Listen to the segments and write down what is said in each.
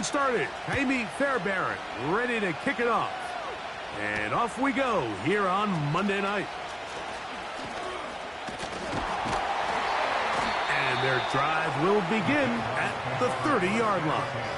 started. Amy Fairbairn ready to kick it off. And off we go here on Monday night. And their drive will begin at the 30-yard line.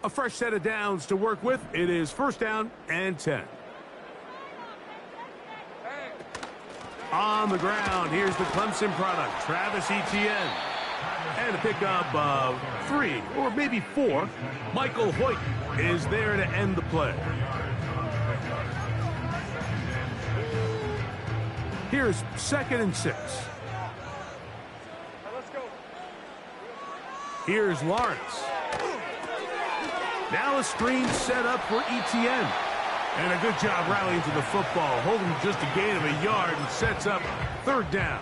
A fresh set of downs to work with. It is first down and 10. On the ground, here's the Clemson product, Travis Etienne. And a pickup of 3 or maybe 4. Michael Hoyt is there to end the play. Here's 2nd and 6. Here's Lawrence. Now a screen set up for Etienne. And a good job rallying to the football, holding just a gain of a yard and sets up 3rd down.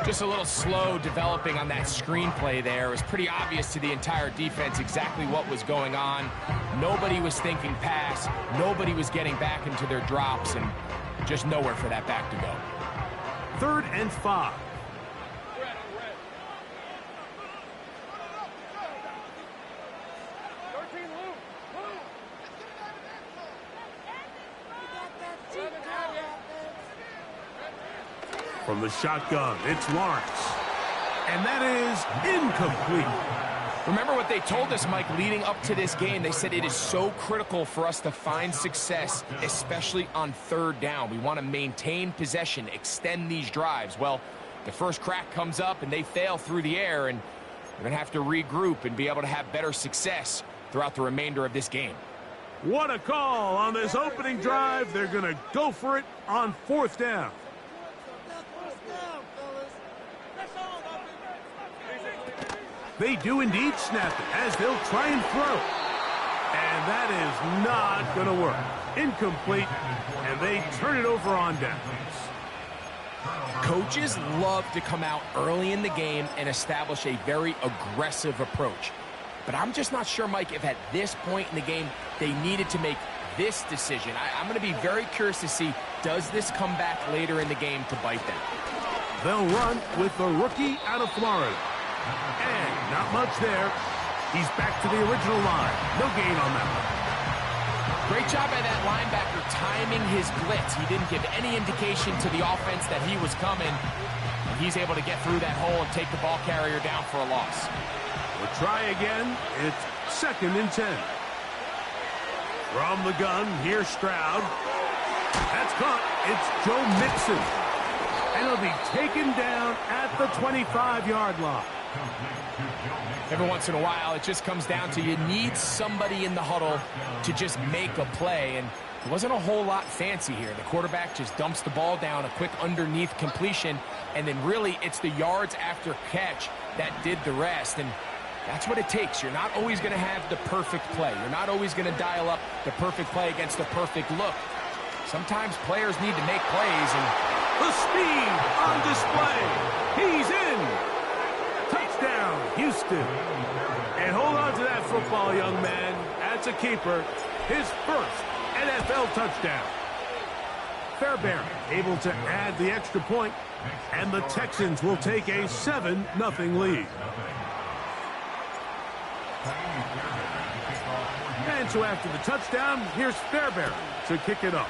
Just a little slow developing on that screenplay there. It was pretty obvious to the entire defense exactly what was going on. Nobody was thinking pass. Nobody was getting back into their drops, and just nowhere for that back to go. 3rd and 5. From the shotgun, it's Lawrence. And that is incomplete. Remember what they told us, Mike, leading up to this game. They said it is so critical for us to find success, especially on 3rd down. We want to maintain possession, extend these drives. Well, the first crack comes up and they fail through the air, and we're going to have to regroup and be able to have better success throughout the remainder of this game. What a call on this opening drive. They're going to go for it on 4th down. They do indeed snap it as they'll try and throw. And that is not going to work. Incomplete, and they turn it over on downs. Coaches love to come out early in the game and establish a very aggressive approach. But I'm just not sure, Mike, if at this point in the game they needed to make this decision. I'm going to be very curious to see, does this come back later in the game to bite them? They'll run with the rookie out of Florida. And not much there. He's back to the original line. No gain on that one. Great job by that linebacker timing his blitz. He didn't give any indication to the offense that he was coming. And he's able to get through that hole and take the ball carrier down for a loss. We'll try again. It's 2nd and 10. From the gun, here's Stroud. That's caught. It's Joe Mixon. And he'll be taken down at the 25-yard line. Every once in a while, it just comes down to you need somebody in the huddle to just make a play, and it wasn't a whole lot fancy here. The quarterback just dumps the ball down, a quick underneath completion, and then really it's the yards after catch that did the rest, and that's what it takes. You're not always going to have the perfect play. You're not always going to dial up the perfect play against the perfect look. Sometimes players need to make plays, and the speed on display. He's in. Touchdown, Houston. And hold on to that football, young man. That's a keeper. His first NFL touchdown. Fairbairn able to add the extra point, and the Texans will take a 7-0 lead. And so after the touchdown, here's Fairbairn to kick it up.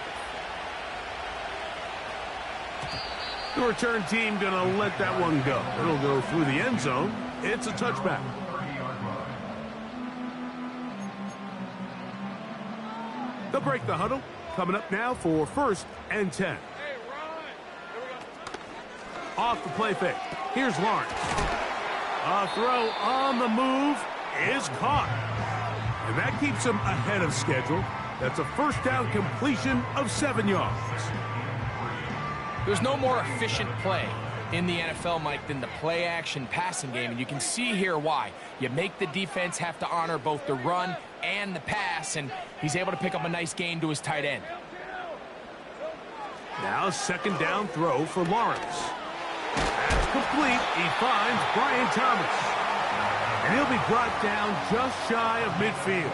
The return team going to let that one go. It'll go through the end zone. It's a touchback. They'll break the huddle. Coming up now for 1st and 10. Off the play fake. Here's Lawrence. A throw on the move is caught. And that keeps him ahead of schedule. That's a first down completion of 7 yards. There's no more efficient play in the NFL, Mike, than the play-action passing game, and you can see here why. You make the defense have to honor both the run and the pass, and he's able to pick up a nice gain to his tight end. Now 2nd down throw for Lawrence. That's complete. He finds Brian Thomas. And he'll be brought down just shy of midfield.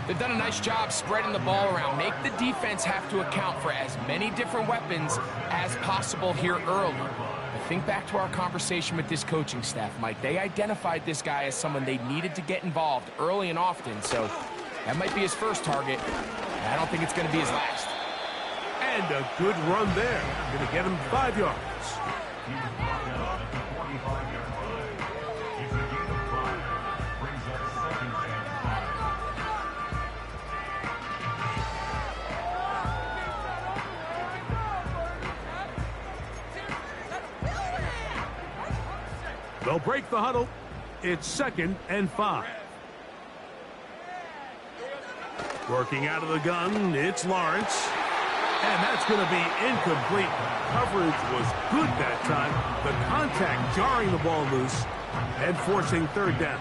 They've done a nice job spreading the ball around. Make the defense have to account for as many different weapons as possible here early. But think back to our conversation with this coaching staff, Mike. They identified this guy as someone they needed to get involved early and often, so that might be his first target. I don't think it's going to be his last. And a good run there. Going to get him 5 yards. They'll break the huddle. It's 2nd and 5. Working out of the gun, it's Lawrence. And that's going to be incomplete. Coverage was good that time. The contact jarring the ball loose and forcing 3rd down.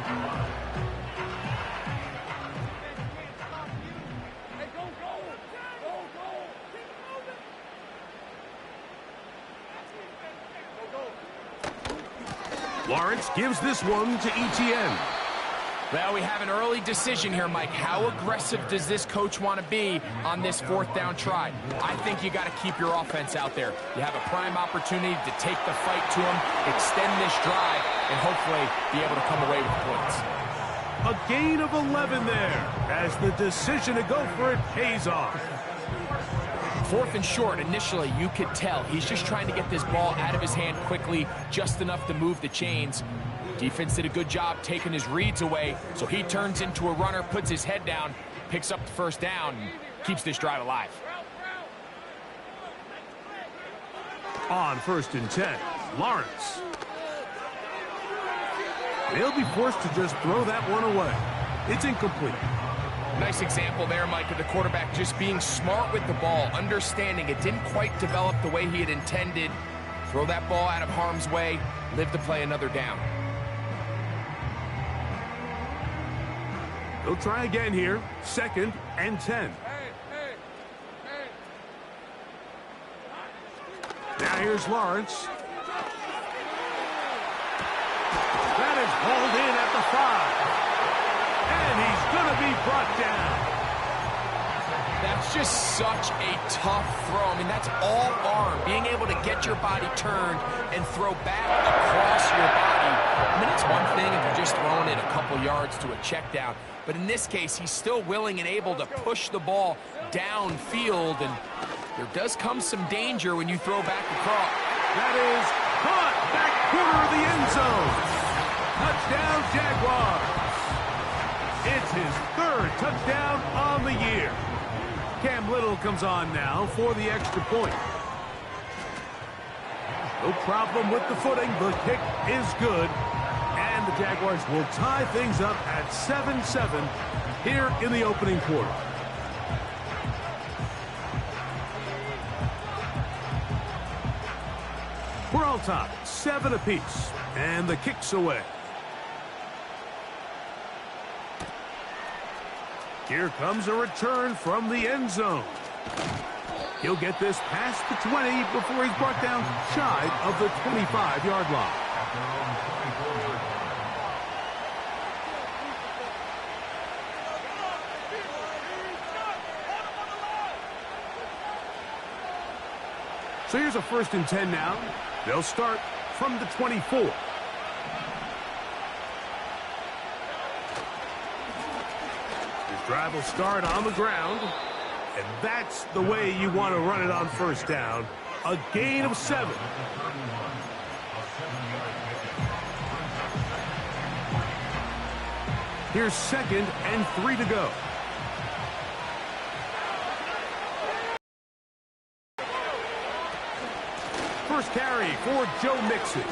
Lawrence gives this one to Etienne. Well, we have an early decision here, Mike. How aggressive does this coach want to be on this 4th down try? I think you got to keep your offense out there. You have a prime opportunity to take the fight to him, extend this drive, and hopefully be able to come away with points. A gain of 11 there as the decision to go for it pays off. 4th and short, initially, you could tell he's just trying to get this ball out of his hand quickly, just enough to move the chains. Defense did a good job taking his reads away, so he turns into a runner, puts his head down, picks up the 1st down, and keeps this drive alive. On 1st and 10, Lawrence. They'll be forced to just throw that one away. It's incomplete. Nice example there, Mike, of the quarterback just being smart with the ball, understanding it didn't quite develop the way he had intended. Throw that ball out of harm's way, live to play another down. They'll try again here. 2nd and 10. Now here's Lawrence. That is hauled in at the 5. And he's going to be brought down. That's just such a tough throw. I mean, that's all arm. Being able to get your body turned and throw back across your body. I mean, it's one thing if you're just throwing it a couple yards to a check down. But in this case, he's still willing and able to push the ball downfield. And there does come some danger when you throw back across. That is caught back corner of the end zone. Touchdown, Jaguars. It's his 3rd touchdown on the year. Cam Little comes on now for the extra point. No problem with the footing. The kick is good. And the Jaguars will tie things up at 7-7 here in the opening quarter. We're all tied, 7 apiece. And the kick's away. Here comes a return from the end zone. He'll get this past the 20 before he's brought down shy of the 25-yard line. So here's a 1st and 10 now. They'll start from the 24. Drive will start on the ground. And that's the way you want to run it on first down. A gain of 7. Here's 2nd and 3 to go. First carry for Joe Mixon.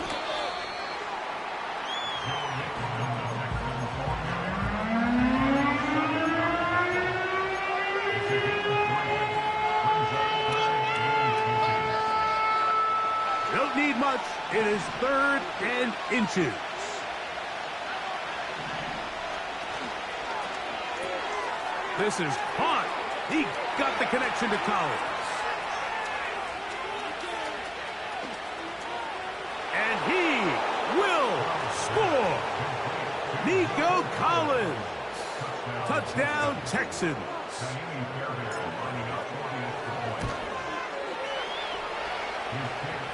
Don't need much. It is 3rd and inches. This is caught. He got the connection to Collins. And he will score. Nico Collins. Touchdown, Texans.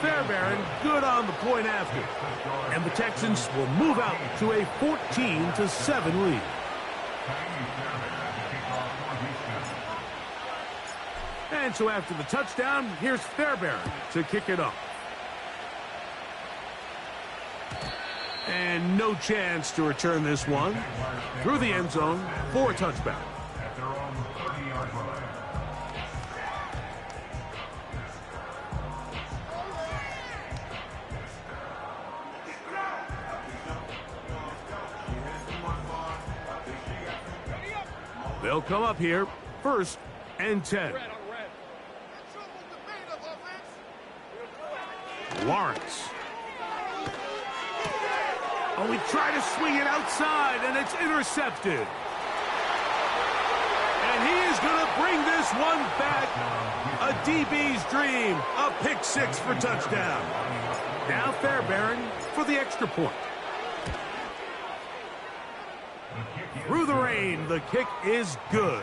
Fairbairn good on the point after. And the Texans will move out to a 14-7 lead. And so after the touchdown, here's Fairbairn to kick it off. And no chance to return this one. Through the end zone for a touchback. They'll come up here, 1st and 10. Lawrence. Oh, he tried to swing it outside, and it's intercepted. And he is going to bring this one back. A DB's dream. A pick 6 for touchdown. Now Fairbairn for the extra point. Through the rain, the kick is good.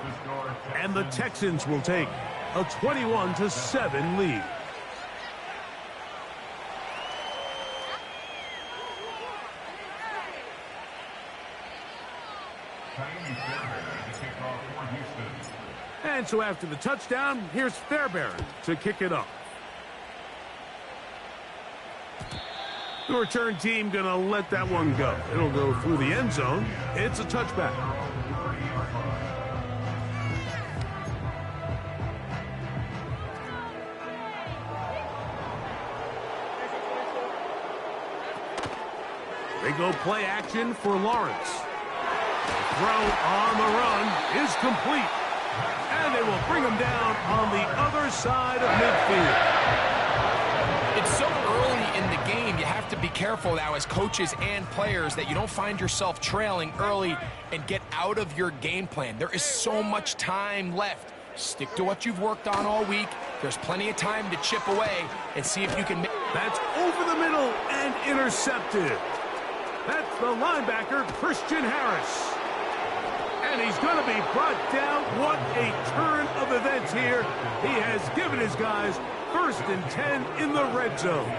And the Texans will take a 21-7 lead. And so after the touchdown, here's Fairbairn to kick it off. The return team going to let that one go. It'll go through the end zone. It's a touchback. They go play action for Lawrence. The throw on the run is complete. And they will bring him down on the other side of midfield. It's so early in the game, you have to be careful now as coaches and players that you don't find yourself trailing early and get out of your game plan. There is so much time left. Stick to what you've worked on all week. There's plenty of time to chip away and see if you can make... That's over the middle and intercepted. That's the linebacker, Christian Harris. And he's going to be brought down. What a turn of events here. He has given his guys 1st and 10 in the red zone.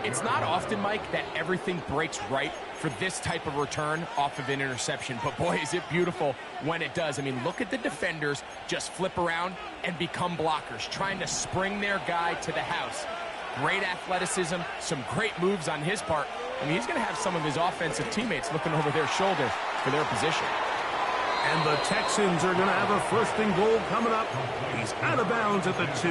It's not often, Mike, that everything breaks right for this type of return off of an interception. But, boy, is it beautiful when it does. I mean, look at the defenders just flip around and become blockers, trying to spring their guy to the house. Great athleticism, some great moves on his part. I mean, he's going to have some of his offensive teammates looking over their shoulder for their position. And the Texans are going to have a 1st and goal coming up. He's out of bounds at the 2.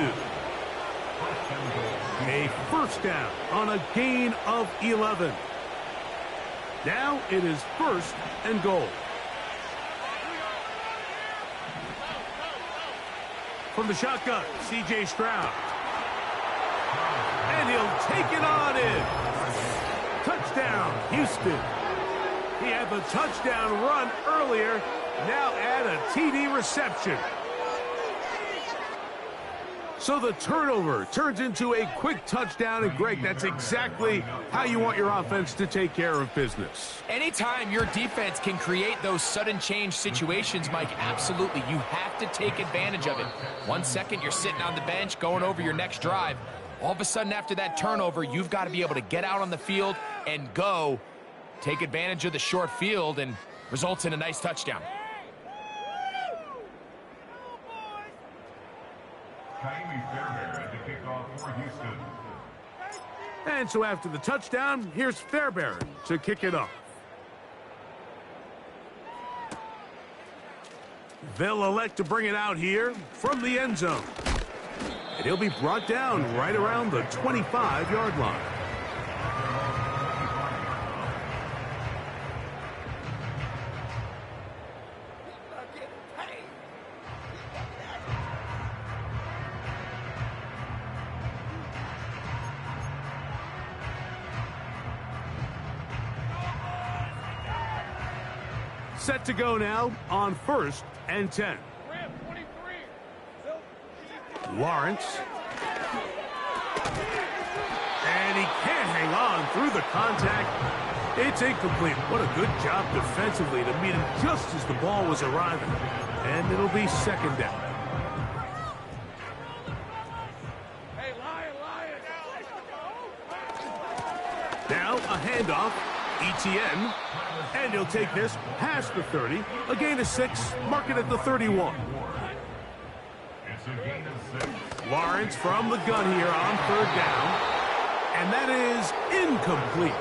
A 1st down on a gain of 11. Now it is 1st and goal. From the shotgun, C.J. Stroud. And he'll take it on in. Touchdown, Houston. He had the touchdown run earlier. Now add a TD reception. So the turnover turns into a quick touchdown. And, Greg, that's exactly how you want your offense to take care of business. Anytime your defense can create those sudden change situations, Mike, absolutely, you have to take advantage of it. 1 second, you're sitting on the bench going over your next drive. All of a sudden, after that turnover, you've got to be able to get out on the field and go. Take advantage of the short field and results in a nice touchdown. And so after the touchdown, here's Fairbairn to kick it off. They'll elect to bring it out here from the end zone. And he'll be brought down right around the 25-yard line. Set to go now on 1st and 10. Lawrence. And he can't hang on through the contact. It's incomplete. What a good job defensively to meet him just as the ball was arriving. And it'll be 2nd down. Now a handoff. ETN. And he'll take this past the 30. A gain of 6. Mark it at the 31. Lawrence from the gun here on 3rd down. And that is incomplete.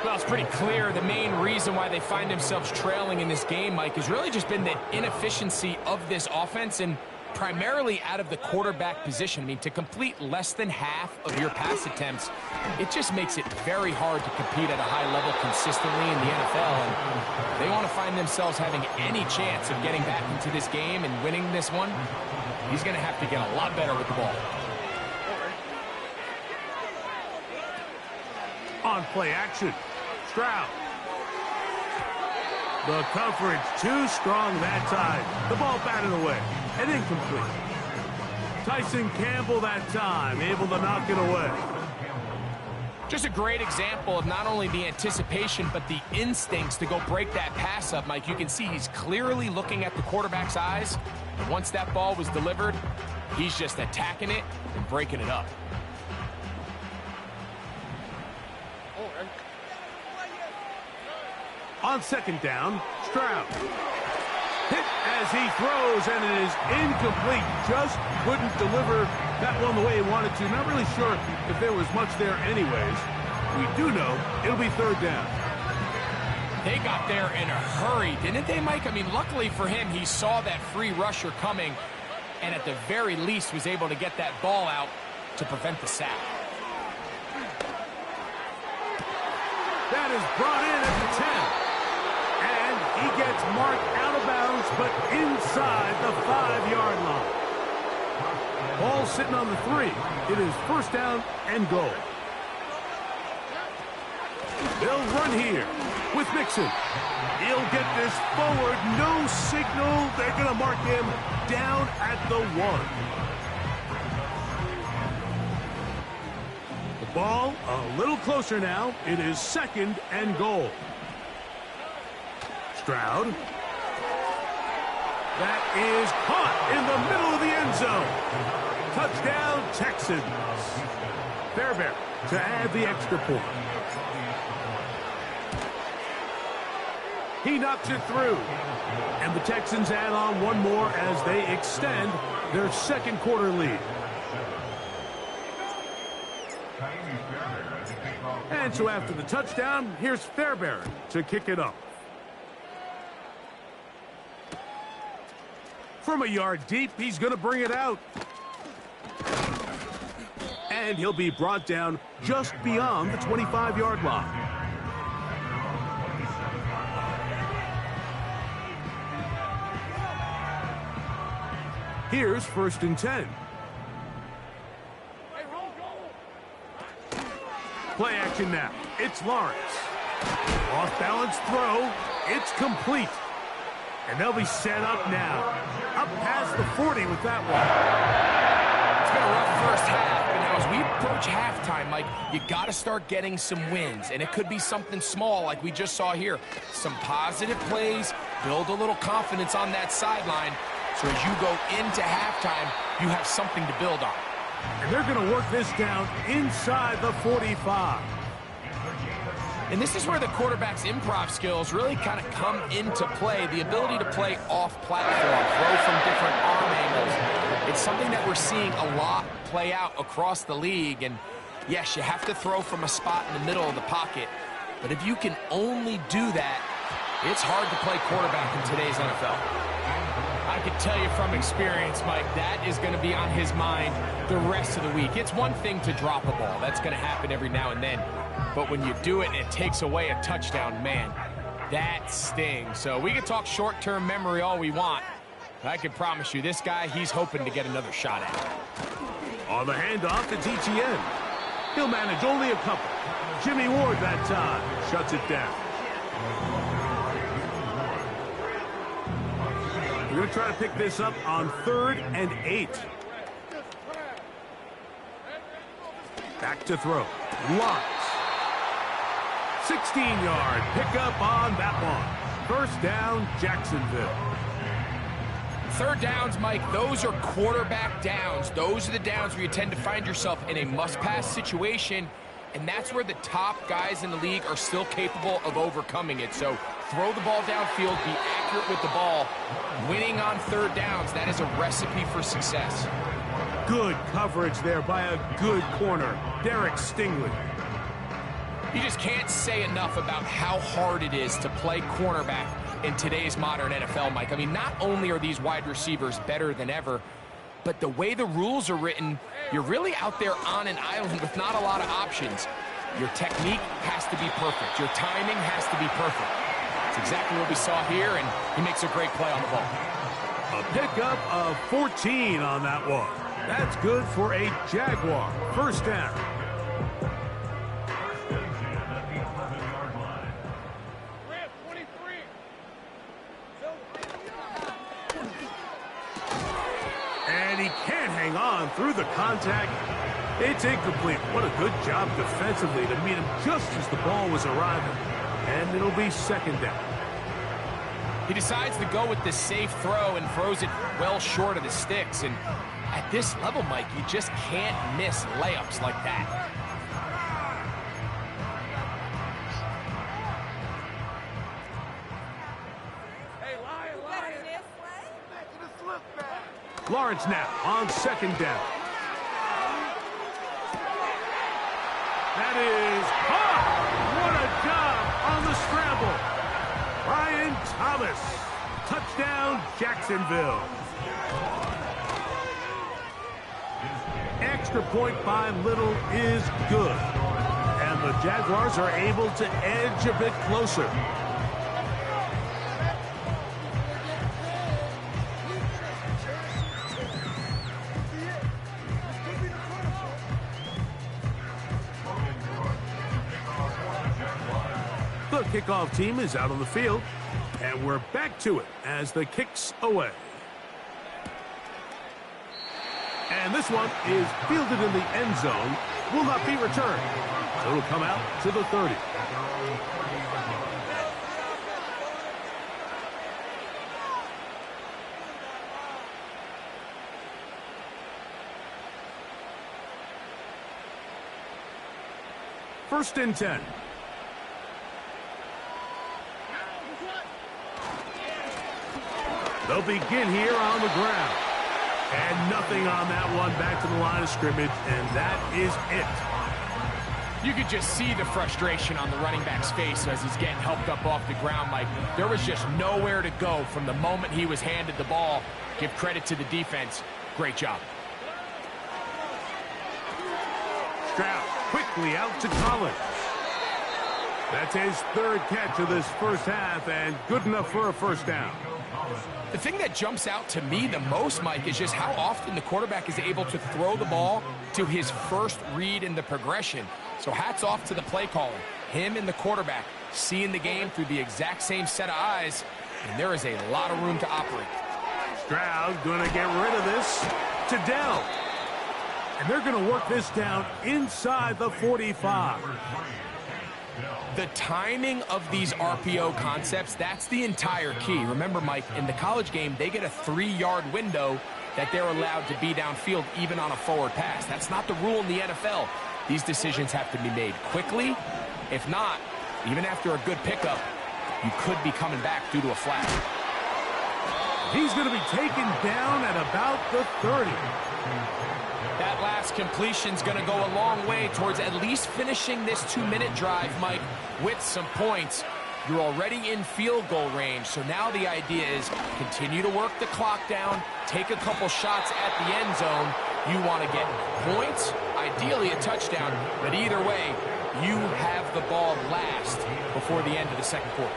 Well, it's pretty clear the main reason why they find themselves trailing in this game, Mike, has really just been the inefficiency of this offense and primarily out of the quarterback position. I mean, to complete less than half of your pass attempts, it just makes it very hard to compete at a high level consistently in the NFL. And they want to find themselves having any chance of getting back into this game and winning this one. He's going to have to get a lot better with the ball. On play action, Stroud. The coverage too strong that time. The ball batted away and incomplete. Tyson Campbell that time able to knock it away. Just a great example of not only the anticipation but the instincts to go break that pass up, Mike. You can see he's clearly looking at the quarterback's eyes. And once that ball was delivered, he's just attacking it and breaking it up. On 2nd down, Stroud. Hit as he throws, and it is incomplete. Just couldn't deliver that one the way he wanted to. Not really sure if there was much there anyways. We do know it'll be 3rd down. They got there in a hurry, didn't they, Mike? I mean, luckily for him, he saw that free rusher coming and at the very least was able to get that ball out to prevent the sack. That is brought in at the 10. And he gets marked out of bounds, but inside the 5-yard line. Ball sitting on the 3. It is 1st down and goal. They'll run here with Mixon. He'll get this forward. No signal. They're going to mark him down at the 1. The ball a little closer now. It is 2nd and goal. Stroud. That is caught in the middle of the end zone. Touchdown, Texans. Fairbairn to add the extra point. He knocks it through. And the Texans add on one more as they extend their 2nd quarter lead. And so after the touchdown, here's Fairbairn to kick it off. From a yard deep, he's going to bring it out. And he'll be brought down just beyond the 25-yard line. Here's 1st and 10. Play action now. It's Lawrence. Off-balance throw. It's complete. And they'll be set up now. Up past the 40 with that one. It's been a rough first half, but now as we approach halftime, Mike, you got to start getting some wins. And it could be something small like we just saw here. Some positive plays, build a little confidence on that sideline. So as you go into halftime, you have something to build on. And they're going to work this down inside the 45. And this is where the quarterback's improv skills really kind of come into play. The ability to play off-platform, throw from different arm angles. It's something that we're seeing a lot play out across the league. And yes, you have to throw from a spot in the middle of the pocket. But if you can only do that, it's hard to play quarterback in today's NFL. I can tell you from experience, Mike, that is going to be on his mind the rest of the week. It's one thing to drop a ball. That's going to happen every now and then. But when you do it and it takes away a touchdown, man, that stings. So we can talk short-term memory all we want. I can promise you, this guy, he's hoping to get another shot at it. On the handoff, it's ETN. He'll manage only a couple. Jimmy Ward that time shuts it down. We're going to try to pick this up on 3rd and 8. Back to throw. Lawrence. 16-yard pickup on that one. First down, Jacksonville. Third downs, Mike, those are quarterback downs. Those are the downs where you tend to find yourself in a must-pass situation, and that's where the top guys in the league are still capable of overcoming it. So throw the ball downfield, be accurate with the ball. Winning on third downs, that is a recipe for success. Good coverage there by a good corner, Derek Stingley. You just can't say enough about how hard it is to play cornerback in today's modern NFL, Mike. I mean, not only are these wide receivers better than ever, but the way the rules are written, you're really out there on an island with not a lot of options. Your technique has to be perfect. Your timing has to be perfect. That's exactly what we saw here, and he makes a great play on the ball. A pickup of 14 on that one. That's good for a Jaguar. First down. And he can't hang on through the contact. It's incomplete. What a good job defensively to meet him just as the ball was arriving. And it'll be second down. He decides to go with this safe throw and throws it well short of the sticks. And at this level, Mike, you just can't miss layups like that. Lawrence now on second down. That is caught. What a job on the scramble. Brian Thomas. Touchdown, Jacksonville. Extra point by Little is good. And the Jaguars are able to edge a bit closer. The kickoff team is out on the field, and we're back to it as the kick's away. And this one is fielded in the end zone, will not be returned. So it'll come out to the 30. First and 10. They'll begin here on the ground. And nothing on that one, back to the line of scrimmage, and that is it. You could just see the frustration on the running back's face as he's getting helped up off the ground, Mike. There was just nowhere to go from the moment he was handed the ball. Give credit to the defense. Great job. Stroud quickly out to Collins. That's his third catch of this first half, and good enough for a first down. The thing that jumps out to me the most, Mike, is just how often the quarterback is able to throw the ball to his first read in the progression. So hats off to the play caller. Him and the quarterback seeing the game through the exact same set of eyes, and there is a lot of room to operate. Stroud going to get rid of this to Dell. And they're going to work this down inside the 45. The timing of these RPO concepts, that's the entire key. Remember, Mike, in the college game, they get a 3-yard window that they're allowed to be downfield even on a forward pass. That's not the rule in the NFL. These decisions have to be made quickly. If not, Even after a good pickup, you could be coming back due to a flag. He's going to be taken down at about the 30. That last completion's going to go a long way towards at least finishing this 2-minute drive, Mike, with some points. You're already in field goal range, so now the idea is continue to work the clock down, take a couple shots at the end zone. You want to get points, ideally a touchdown, but either way, you have the ball last before the end of the second quarter.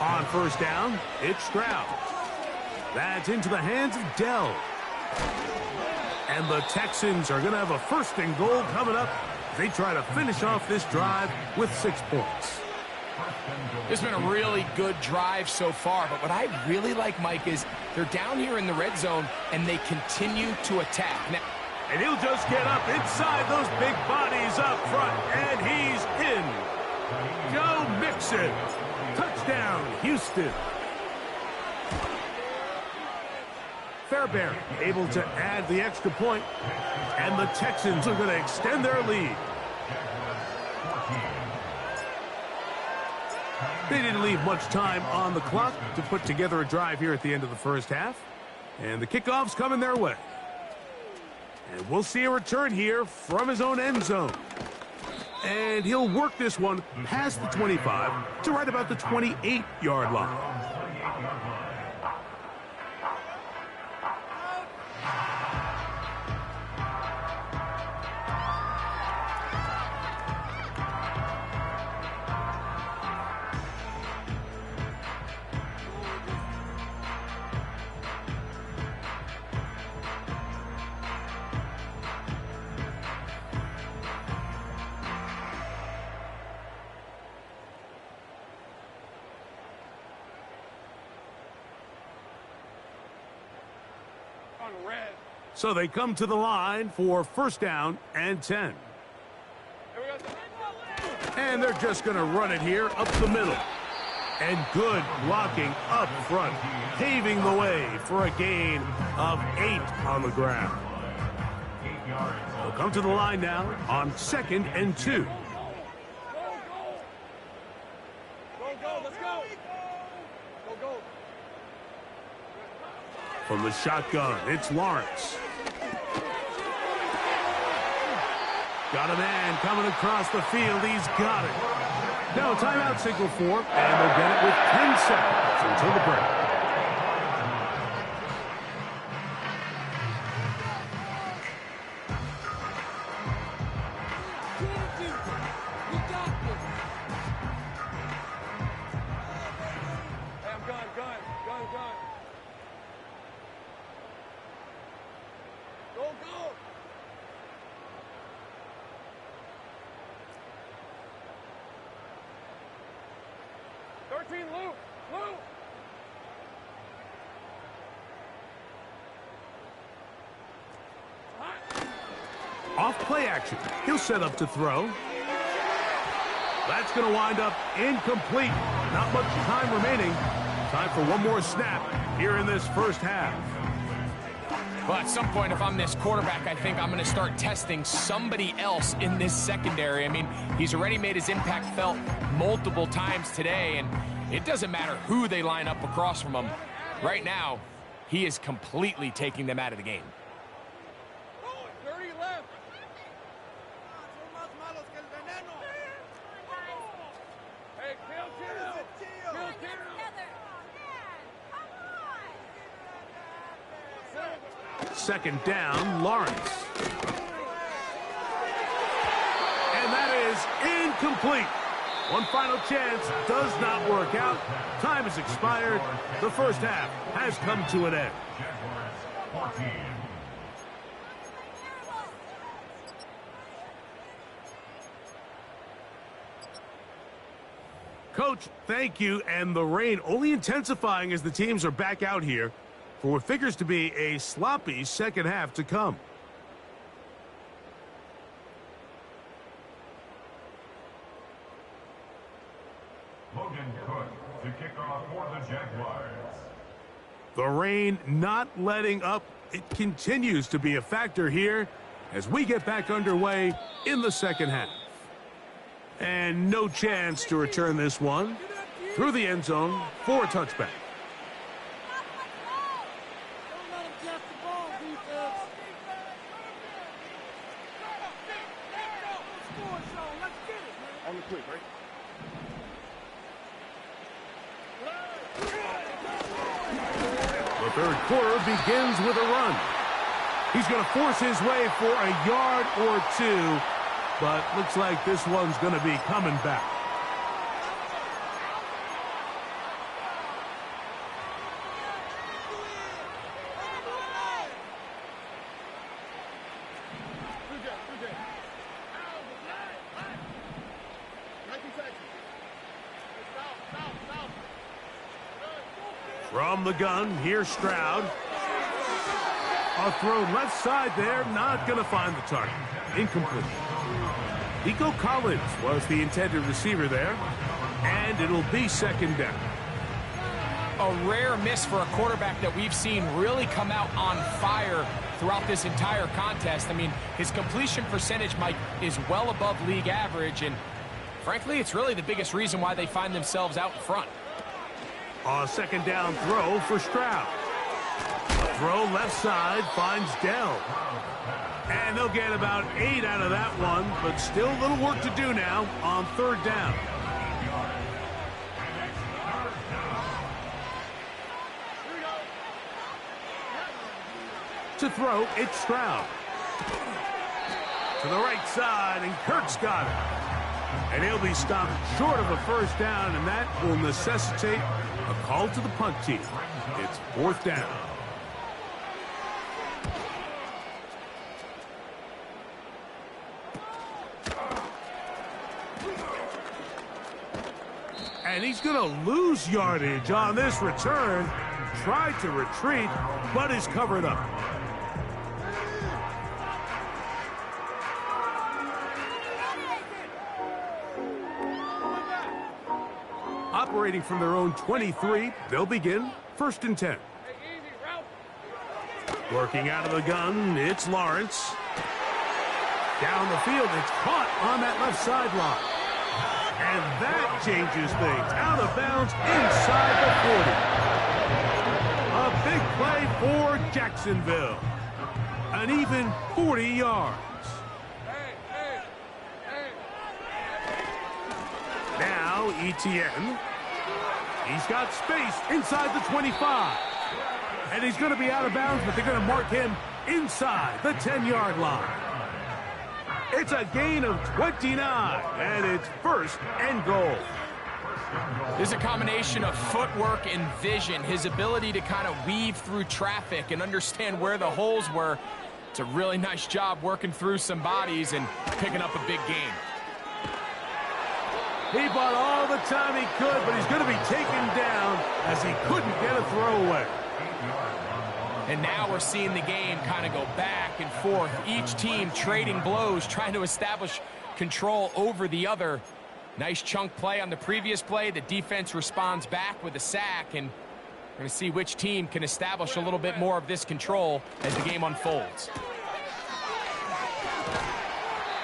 On first down, it's Stroud. That's into the hands of Dell. And the Texans are going to have a 1st and goal coming up. They try to finish off this drive with 6 points. It's been a really good drive so far, but what I really like, Mike, is they're down here in the red zone, and they continue to attack. Now, and he'll just get up inside those big bodies up front, and he's in. Joe Mixon. Touchdown, Houston. Fairbairn able to add the extra point, and the Texans are going to extend their lead. They didn't leave much time on the clock to put together a drive here at the end of the first half, and the kickoff's coming their way. And we'll see a return here from his own end zone. And he'll work this one past the 25 to right about the 28-yard line. So they come to the line for 1st down and 10. And they're just going to run it here up the middle. And good blocking up front, paving the way for a gain of 8 on the ground. They'll come to the line now on 2nd and 2. From the shotgun, it's Lawrence. Got a man coming across the field. He's got it. Now a timeout signal for him, and they'll get it with 10 seconds until the break. Off play action. He'll set up to throw. That's going to wind up incomplete. Not much time remaining. Time for one more snap here in this first half. Well, at some point, if I'm this quarterback, I think I'm going to start testing somebody else in this secondary. I mean, he's already made his impact felt multiple times today, and it doesn't matter who they line up across from him. Right now, he is completely taking them out of the game. Second down, Lawrence. And that is incomplete. One final chance does not work out. Time has expired. The first half has come to an end. Coach, thank you. And the rain only intensifying as the teams are back out here for what figures to be a sloppy second half to come. Logan Cook to kick off for the Jaguars. The rain not letting up. It continues to be a factor here as we get back underway in the second half. And no chance to return this one through the end zone for a touchback. The third quarter begins with a run. He's going to force his way for a yard or two, but looks like this one's going to be coming back. From the gun, here's Stroud. A throw left side there, not going to find the target. Incomplete. Nico Collins was the intended receiver there, and it'll be second down. A rare miss for a quarterback that we've seen really come out on fire throughout this entire contest. I mean, his completion percentage, Mike, is well above league average, and frankly, it's really the biggest reason why they find themselves out in front. A second down throw for Stroud. A throw left side finds Dell. And they'll get about 8 out of that one, but still a little work to do now on third down. To throw, it's Stroud. To the right side, and Kirk's got it. And he'll be stopped short of a first down, and that will necessitate a call to the punt team. It's fourth down. And he's going to lose yardage on this return. Tried to retreat, but is covered up. Operating from their own 23, they'll begin first and 10. Working out of the gun, it's Lawrence. Down the field, it's caught on that left sideline. And that changes things. Out of bounds inside the 40. A big play for Jacksonville. An even 40 yards. Now Etienne. He's got space inside the 25. And he's going to be out of bounds, but they're going to mark him inside the 10-yard line. It's a gain of 29, and it's first and goal. There's a combination of footwork and vision, his ability to kind of weave through traffic and understand where the holes were. It's a really nice job working through some bodies and picking up a big gain. He bought all the time he could, but he's going to be taken down as he couldn't get a throwaway. And now we're seeing the game kind of go back and forth. Each team trading blows, trying to establish control over the other. Nice chunk play on the previous play. The defense responds back with a sack, and we're going to see which team can establish a little bit more of this control as the game unfolds.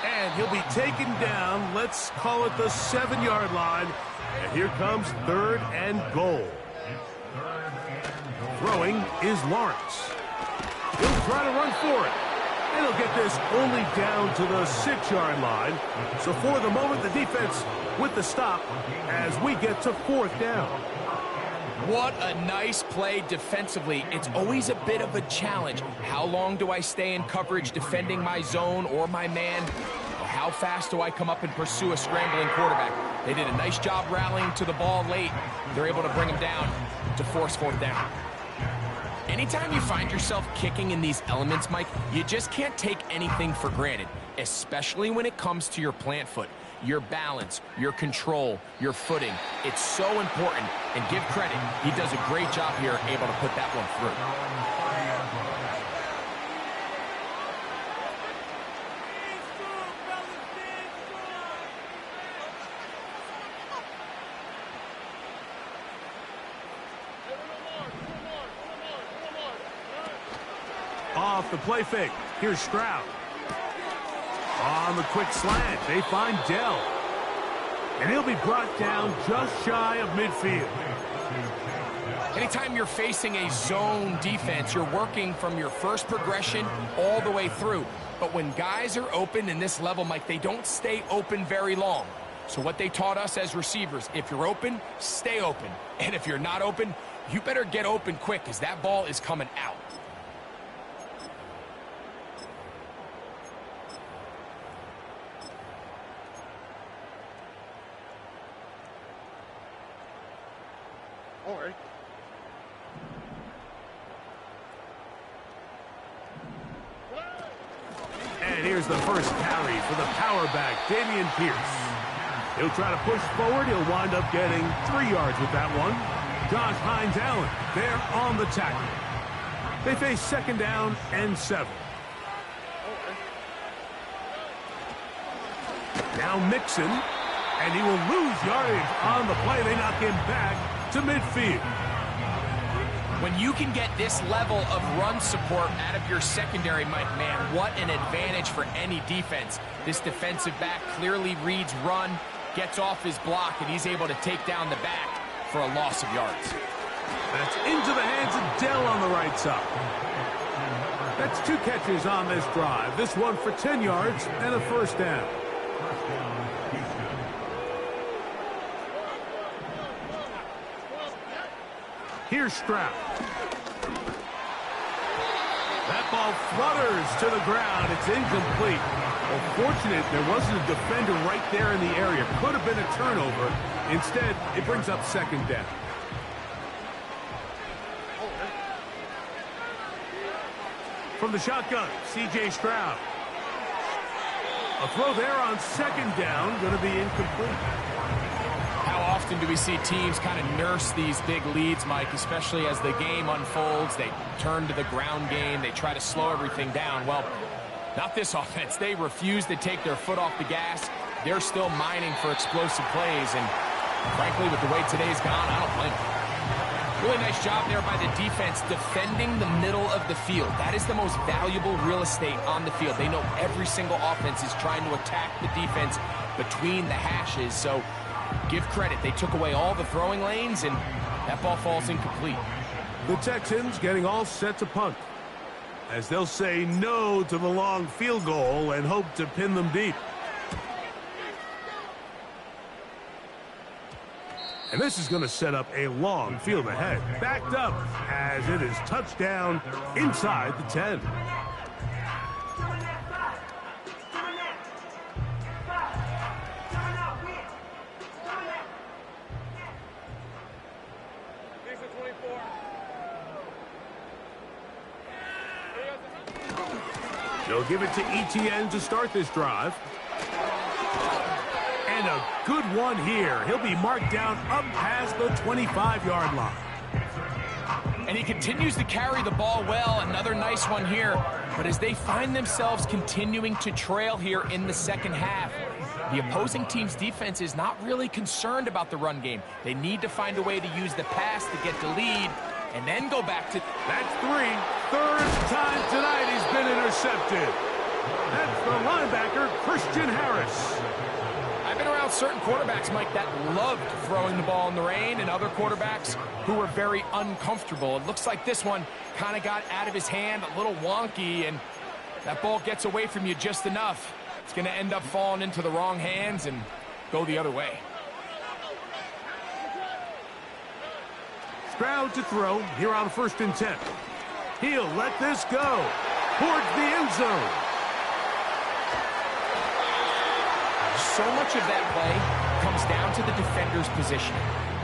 And he'll be taken down, let's call it the 7-yard line. And here comes third and goal. Throwing is Lawrence. He'll try to run for it. And he'll get this only down to the 6-yard line. So for the moment, the defense with the stop as we get to fourth down. What a nice play defensively. It's always a bit of a challenge. How long do I stay in coverage defending my zone or my man? Or how fast do I come up and pursue a scrambling quarterback? They did a nice job rallying to the ball late. They're able to bring him down to force fourth down. Anytime you find yourself kicking in these elements, Mike, you just can't take anything for granted, especially when it comes to your plant foot. Your balance, your control, your footing. It's so important, and give credit. He does a great job here, able to put that one through. Off the play fake, here's Stroud. On the quick slant, they find Dell. And he'll be brought down just shy of midfield. Anytime you're facing a zone defense, you're working from your first progression all the way through. But when guys are open in this level, Mike, they don't stay open very long. So what they taught us as receivers, if you're open, stay open. And if you're not open, you better get open quick because that ball is coming out. And here's the first carry for the power back, Dameon Pierce. He'll try to push forward. He'll wind up getting 3 yards with that one. Josh Hines-Allen there on the tackle. They face 2nd down and 7. Now Mixon, and he will lose yardage on the play. They knock him back to midfield. When you can get this level of run support out of your secondary, Mike, man, what an advantage for any defense. This defensive back clearly reads run, gets off his block, and he's able to take down the back for a loss of yards. That's into the hands of Dell on the right side. That's 2 catches on this drive. This one for 10 yards and a first down. Here's Stroud. That ball flutters to the ground. It's incomplete. Well, fortunate there wasn't a defender right there in the area. Could have been a turnover. Instead, it brings up 2nd down. From the shotgun, C.J. Stroud. A throw there on 2nd down, going to be incomplete. How often do we see teams kind of nurse these big leads, Mike, especially as the game unfolds? They turn to the ground game. They try to slow everything down. Well, not this offense. They refuse to take their foot off the gas. They're still mining for explosive plays, and frankly, with the way today's gone, I don't blame them. Really nice job there by the defense defending the middle of the field. That is the most valuable real estate on the field. They know every single offense is trying to attack the defense between the hashes, so give credit. They took away all the throwing lanes, and that ball falls incomplete. The Texans getting all set to punt, as they'll say no to the long field goal and hope to pin them deep. And this is going to set up a long field ahead. Backed up as it is touchdown inside the 10. They'll give it to ETN to start this drive. And a good one here. He'll be marked down up past the 25-yard line. And he continues to carry the ball well. Another nice one here. But as they find themselves continuing to trail here in the second half, the opposing team's defense is not really concerned about the run game. They need to find a way to use the pass to get the lead and then go back to... That's 3. Third time tonight he's been intercepted. That's the linebacker, Christian Harris. I've been around certain quarterbacks, Mike, that loved throwing the ball in the rain, and other quarterbacks who were very uncomfortable. It looks like this one kind of got out of his hand, a little wonky, and that ball gets away from you just enough. It's going to end up falling into the wrong hands and go the other way. Stroud to throw here on 1st and 10. He'll let this go towards the end zone. So much of that play comes down to the defender's position.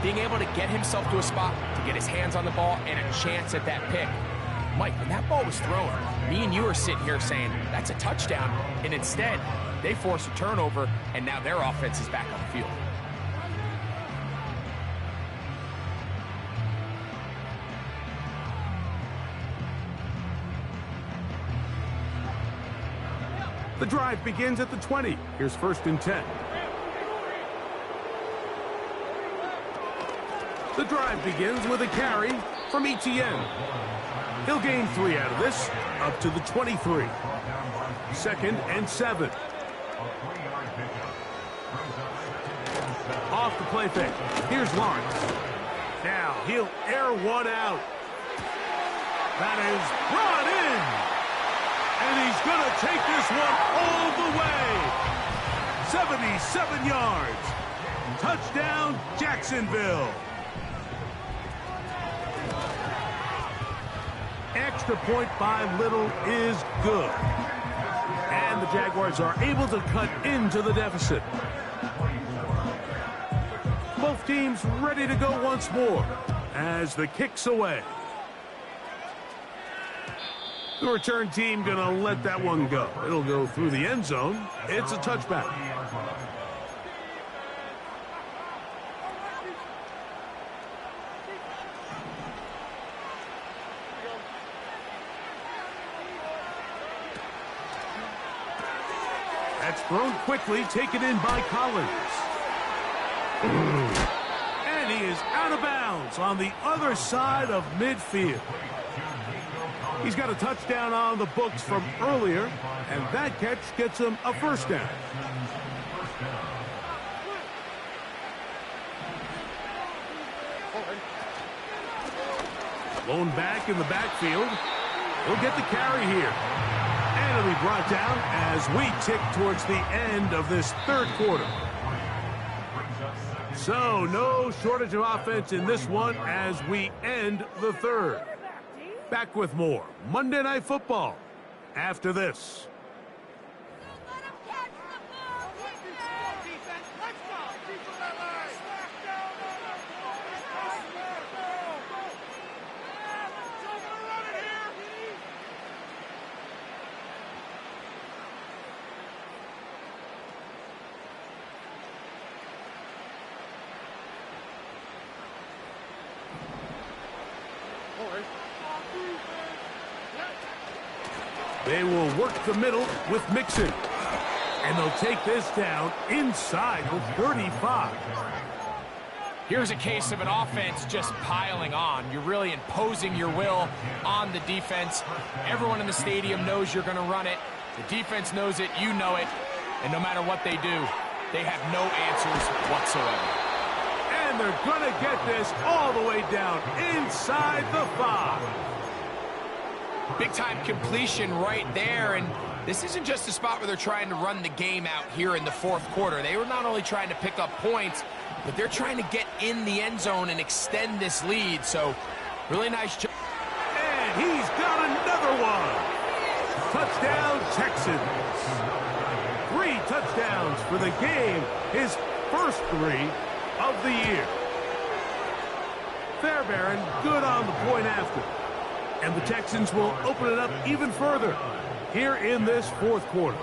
Being able to get himself to a spot, to get his hands on the ball, and a chance at that pick. Mike, when that ball was thrown, me and you are sitting here saying, that's a touchdown. And instead, they force a turnover, and now their offense is back on the field. The drive begins at the 20. Here's 1st and 10. The drive begins with a carry from ETN. He'll gain 3 out of this, up to the 23. 2nd and 7. Off the play fake. Here's Lawrence. Now he'll air one out. That is brought in. And he's going to take this one all the way. 77 yards. Touchdown, Jacksonville. Extra point by Little is good. And the Jaguars are able to cut into the deficit. Both teams ready to go once more as the kick's away. The return team going to let that one go. It'll go through the end zone. It's a touchback. That's thrown quickly, taken in by Collins. And he is out of bounds on the other side of midfield. He's got a touchdown on the books from earlier, and that catch gets him a first down. Blown back in the backfield. He'll get the carry here. And it'll be brought down as we tick towards the end of this third quarter. So, no shortage of offense in this one as we end the third. Back with more Monday Night Football after this. They will work the middle with Mixon. And they'll take this down inside the 35. Here's a case of an offense just piling on. You're really imposing your will on the defense. Everyone in the stadium knows you're going to run it. The defense knows it, you know it. And no matter what they do, they have no answers whatsoever. And they're going to get this all the way down inside the 5. Big-time completion right there, and this isn't just a spot where they're trying to run the game out here in the fourth quarter. They were not only trying to pick up points, but they're trying to get in the end zone and extend this lead, so really nice job. And he's got another one. Touchdown, Texans. 3 touchdowns for the game, his first 3 of the year. Fairbairn good on the point after. And the Texans will open it up even further here in this fourth quarter.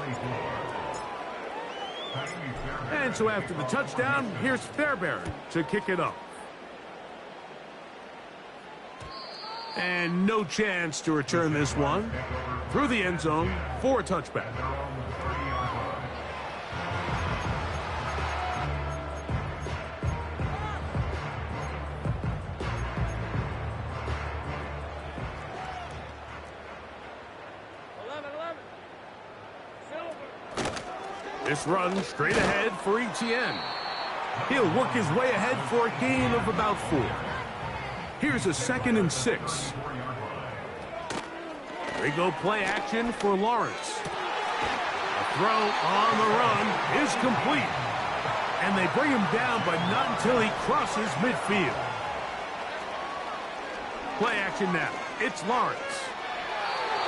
And so after the touchdown, here's Fairbairn to kick it off. And no chance to return this one through the end zone for a touchback. This run straight ahead for Etienne. He'll work his way ahead for a gain of about 4. Here's a 2nd and 6. They go play action for Lawrence. A throw on the run is complete. And they bring him down, but not until he crosses midfield. Play action now. It's Lawrence.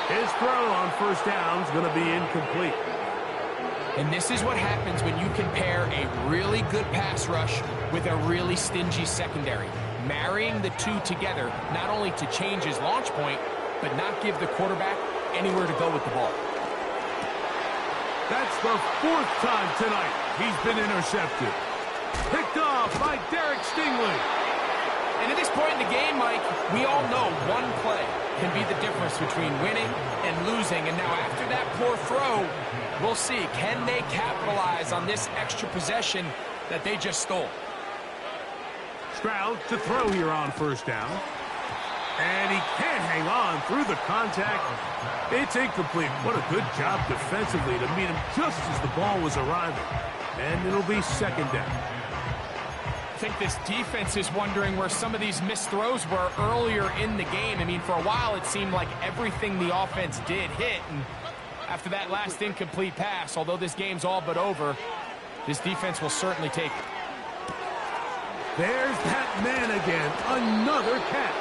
His throw on first down is going to be incomplete. And this is what happens when you can pair a really good pass rush with a really stingy secondary. Marrying the two together, not only to change his launch point, but not give the quarterback anywhere to go with the ball. That's the 4th time tonight he's been intercepted. Picked off by Derek Stingley. And at this point in the game, Mike, we all know one play can be the difference between winning and losing. And now after that poor throw, we'll see, can they capitalize on this extra possession that they just stole? Stroud to throw here on first down. And he can't hang on through the contact. It's incomplete. What a good job defensively to meet him just as the ball was arriving. And it'll be 2nd down. think this defense is wondering where some of these missed throws were earlier in the game. I mean, for a while it seemed like everything the offense did hit, and after that last incomplete pass, although this game's all but over, this defense will certainly take it. There's that man again, another catch.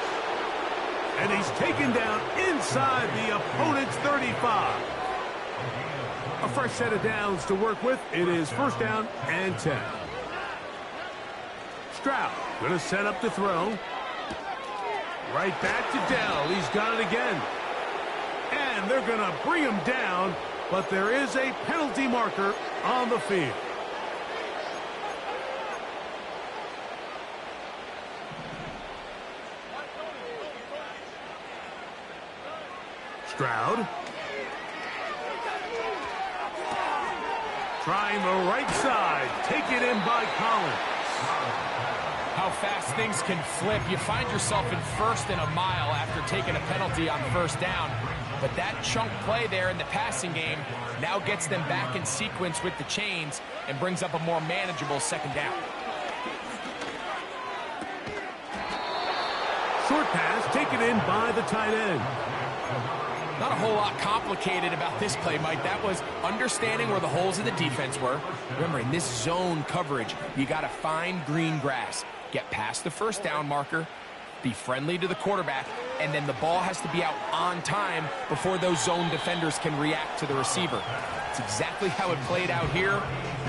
And he's taken down inside the opponent's 35. A fresh set of downs to work with. It is first down and 10. Stroud going to set up the throw. Right back to Dell. He's got it again. And they're going to bring him down, but there is a penalty marker on the field. Stroud. Trying the right side. Taken in by Collins. How fast things can flip. You find yourself in first and a mile after taking a penalty on first down. But that chunk play there in the passing game now gets them back in sequence with the chains and brings up a more manageable second down. Short pass taken in by the tight end. Not a whole lot complicated about this play, Mike. That was understanding where the holes of the defense were. Remember, in this zone coverage, you got to find green grass. Get past the first down marker, be friendly to the quarterback, and then the ball has to be out on time before those zone defenders can react to the receiver. It's exactly how it played out here.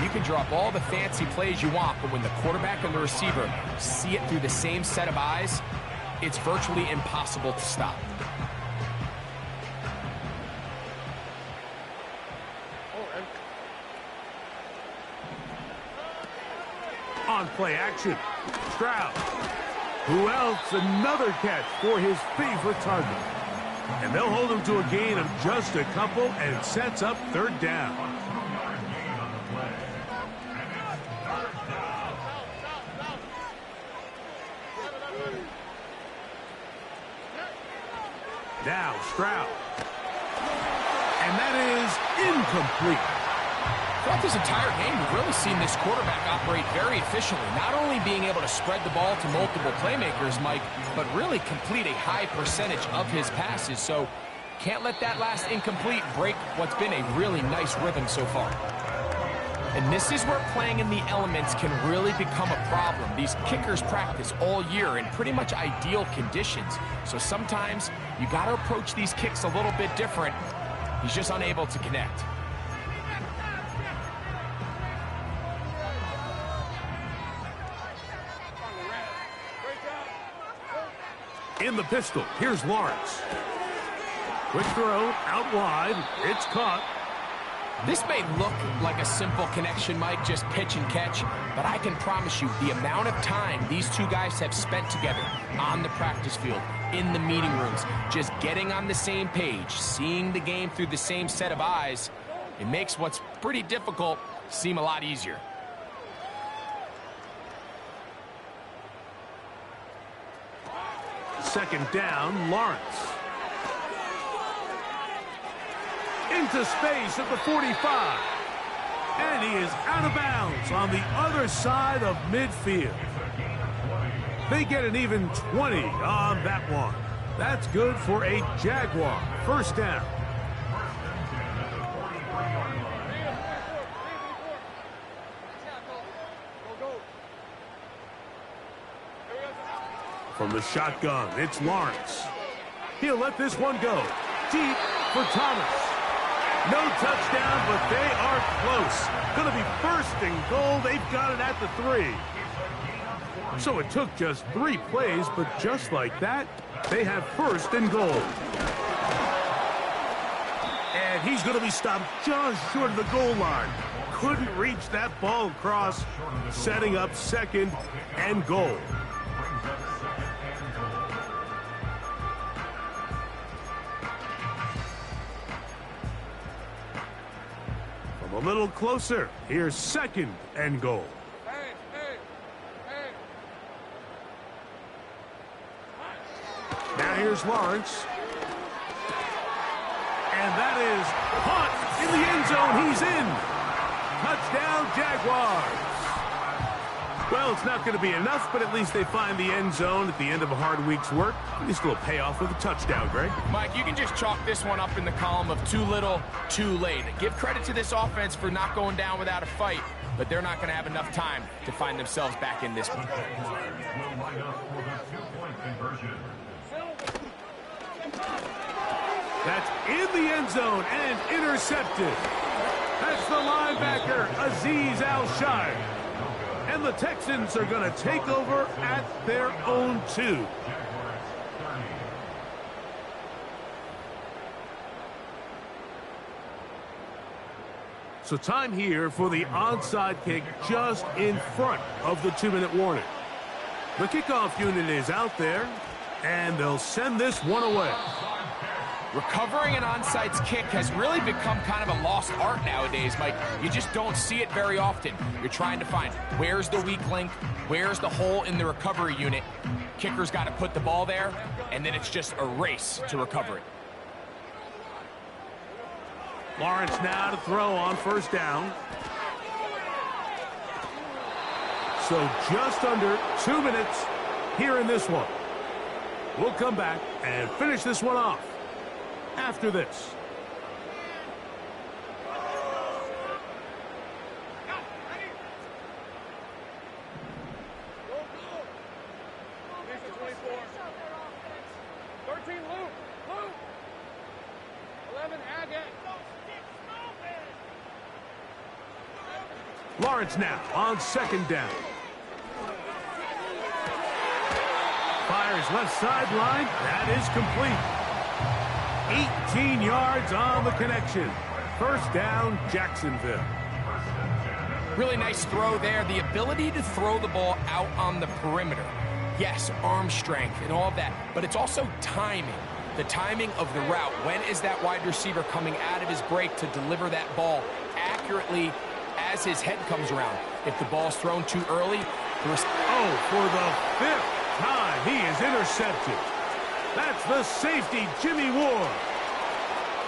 You can drop all the fancy plays you want, but when the quarterback and the receiver see it through the same set of eyes, it's virtually impossible to stop. On play action, Stroud. Who else? Another catch for his favorite target. And they'll hold him to a gain of just a couple, and it sets up third down. Now Stroud. And that is incomplete. Throughout this entire game, we've really seen this quarterback operate very efficiently, not only being able to spread the ball to multiple playmakers, Mike, but really complete a high percentage of his passes. So can't let that last incomplete break what's been a really nice rhythm so far. And this is where playing in the elements can really become a problem. These kickers practice all year in pretty much ideal conditions. So sometimes you got to approach these kicks a little bit different. He's just unable to connect. In the pistol, here's Lawrence. Quick throw, out wide, it's caught. This may look like a simple connection, Mike, just pitch and catch, but I can promise you the amount of time these two guys have spent together on the practice field, in the meeting rooms, just getting on the same page, seeing the game through the same set of eyes, it makes what's pretty difficult seem a lot easier. Second down, Lawrence. Into space at the 45. And he is out of bounds on the other side of midfield. They get an even 20 on that one. That's good for a Jaguar. First down. From the shotgun, it's Lawrence. He'll let this one go. Deep for Thomas. No touchdown, but they are close. Going to be first and goal. They've got it at the 3. So it took just 3 plays, but just like that, they have first and goal. And he's going to be stopped just short of the goal line. Couldn't reach that ball across, setting up second and goal. A little closer. Here's second and goal. Now here's Lawrence. And that is caught in the end zone. He's in. Touchdown, Jaguars. Well, it's not going to be enough, but at least they find the end zone at the end of a hard week's work. At least a little payoff with a touchdown, Greg. Mike, you can just chalk this one up in the column of too little, too late. Give credit to this offense for not going down without a fight, but they're not going to have enough time to find themselves back in this one. That's in the end zone and intercepted. That's the linebacker, Azeez Al-Shire. And the Texans are going to take over at their own 2. So time here for the onside kick just in front of the 2-minute warning. The kickoff unit is out there, and they'll send this one away. Recovering an onside kick has really become kind of a lost art nowadays, Mike. You just don't see it very often. You're trying to find where's the weak link, where's the hole in the recovery unit. Kicker's got to put the ball there, and then it's just a race to recover it. Lawrence now to throw on first down. So just under 2 minutes here in this one. We'll come back and finish this one off after this. Lawrence now on second down. Fires left sideline. That is complete. 18 yards on the connection. First down, Jacksonville. Really nice throw there. The ability to throw the ball out on the perimeter. Yes, arm strength and all of that, but it's also timing. The timing of the route. When is that wide receiver coming out of his break to deliver that ball accurately as his head comes around? If the ball's thrown too early, for the 5th time, he is intercepted. That's the safety, Jimmy Ward,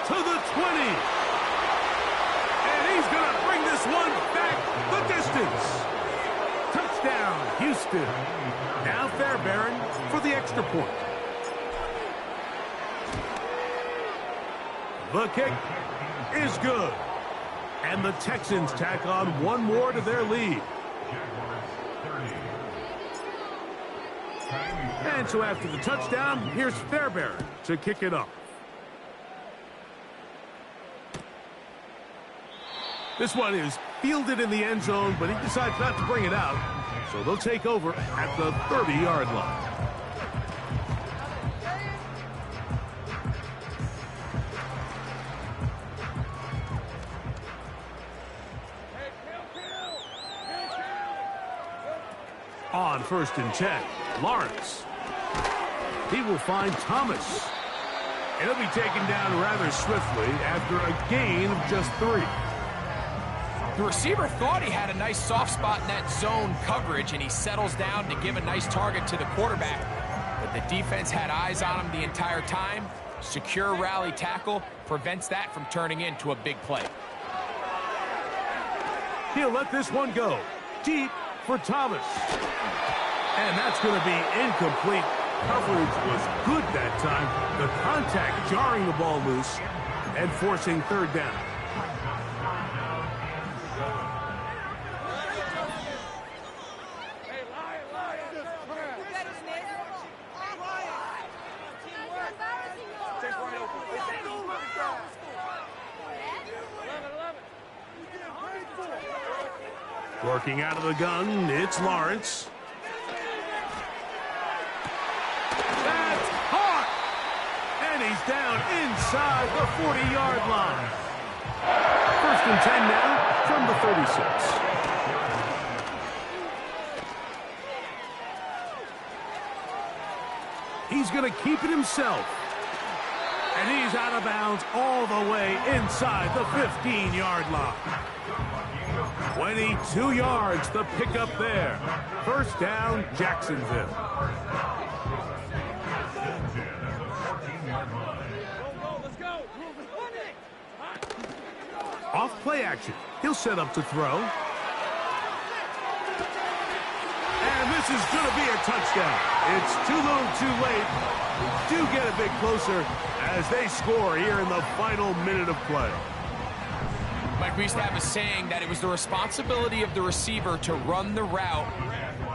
to the 20. And he's going to bring this one back the distance. Touchdown, Houston. Now Fairbairn for the extra point. The kick is good. And the Texans tack on one more to their lead. And so after the touchdown, here's Fairbairn to kick it up. This one is fielded in the end zone, but he decides not to bring it out. So they'll take over at the 30-yard line. On first and 10, Lawrence. He will find Thomas. And he'll be taken down rather swiftly after a gain of just 3. The receiver thought he had a nice soft spot in that zone coverage, and he settles down to give a nice target to the quarterback. But the defense had eyes on him the entire time. Secure rally tackle prevents that from turning into a big play. He'll let this one go. Deep for Thomas. And that's going to be incomplete. Coverage was good that time. The contact jarring the ball loose and forcing third down. Working out of the gun, it's Lawrence. That's caught! And he's down inside the 40-yard line. First and 10 now from the 36. He's going to keep it himself. And he's out of bounds all the way inside the 15-yard line. 22 yards, the pickup there. First down, Jacksonville. Off play action. He'll set up to throw. this is going to be a touchdown. It's too little too late. We do get a bit closer as they score here in the final minute of play. Mike, we used to have a saying that it was the responsibility of the receiver to run the route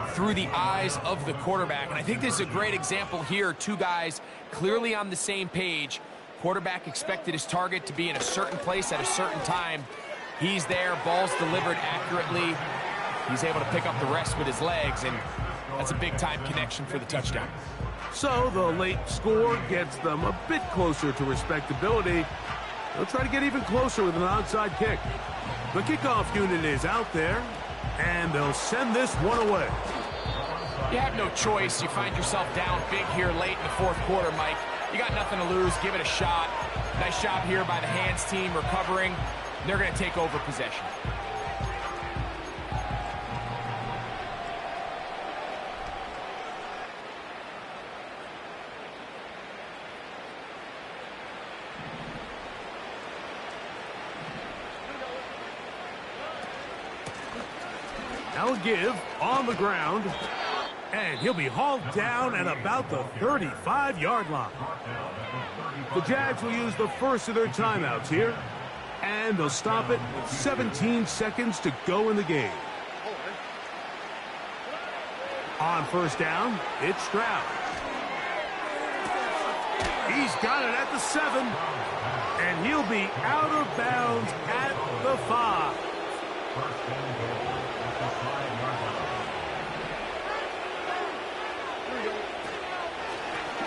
through the eyes of the quarterback. And I think this is a great example here. Two guys clearly on the same page. Quarterback expected his target to be in a certain place at a certain time. He's there, ball's delivered accurately. He's able to pick up the rest with his legs, and that's a big-time connection for the touchdown. So the late score gets them a bit closer to respectability. They'll try to get even closer with an onside kick. The kickoff unit is out there, and they'll send this one away. You have no choice. You find yourself down big here late in the fourth quarter, Mike. You got nothing to lose. Give it a shot. Nice job here by the hands team recovering. They're going to take over possession. Now a give on the ground, and he'll be hauled down at about the 35-yard line. The Jags will use the first of their timeouts here, and they'll stop it with 17 seconds to go in the game. On first down, it's Stroud. He's got it at the 7, and he'll be out of bounds at the 5.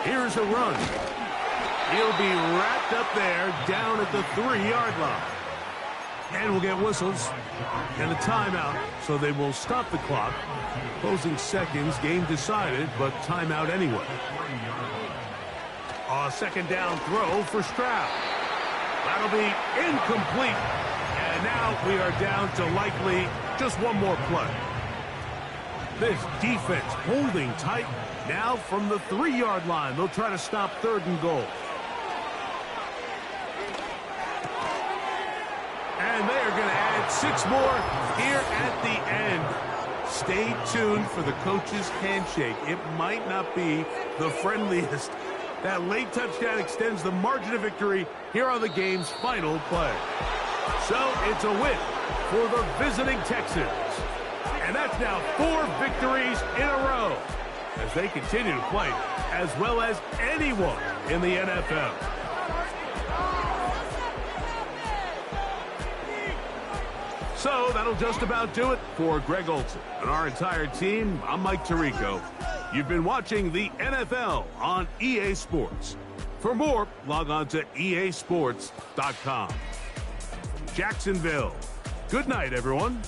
Here's a run. He'll be wrapped up there down at the 3-yard line. And we'll get whistles and a timeout, so they will stop the clock. Closing seconds, game decided, but timeout anyway. A second down throw for Stroud. That'll be incomplete. And now we are down to likely just one more play. This defense holding tight. Now from the 3-yard line, they'll try to stop 3rd and goal. And they are going to add 6 more here at the end. Stay tuned for the coach's handshake. It might not be the friendliest. That late touchdown extends the margin of victory here on the game's final play. So it's a win for the visiting Texans. And that's now 4 victories in a row as they continue to play as well as anyone in the NFL. So that'll just about do it for Greg Olsen and our entire team. I'm Mike Tirico. You've been watching the NFL on EA Sports. For more, log on to easports.com. Jacksonville. Good night, everyone.